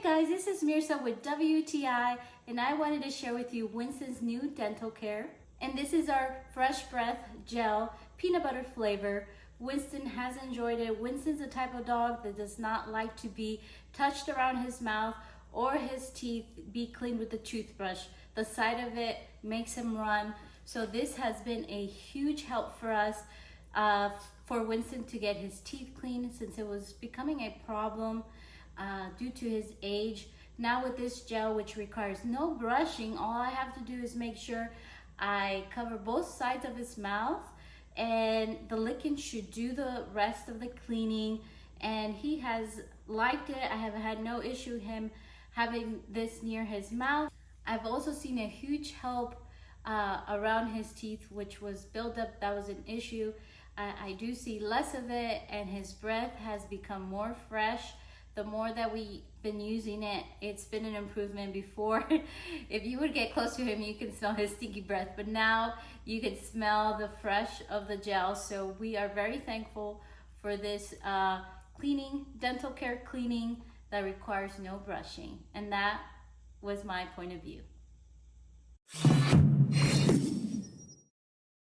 Hey guys, this is Mirza with WTI, and I wanted to share with you Winston's new dental care. And this is our Fresh Breath Gel Peanut Butter flavor. Winston has enjoyed it. Winston's the type of dog that does not like to be touched around his mouth or his teeth be cleaned with a toothbrush. The sight of it makes him run. So this has been a huge help for us, for Winston to get his teeth cleaned, since it was becoming a problem due to his age. Now with this gel, which requires no brushing, all I have to do is make sure I cover both sides of his mouth, and the licking should do the rest of the cleaning. And he has liked it. I have had no issue with him having this near his mouth. I've also seen a huge help around his teeth, which was buildup. That was an issue. I do see less of it, and his breath has become more fresh. The more that we've been using it, it's been an improvement. Before, if you would get close to him, you can smell his stinky breath, but now you can smell the fresh of the gel. So we are very thankful for this cleaning, dental care cleaning that requires no brushing. And that was my point of view.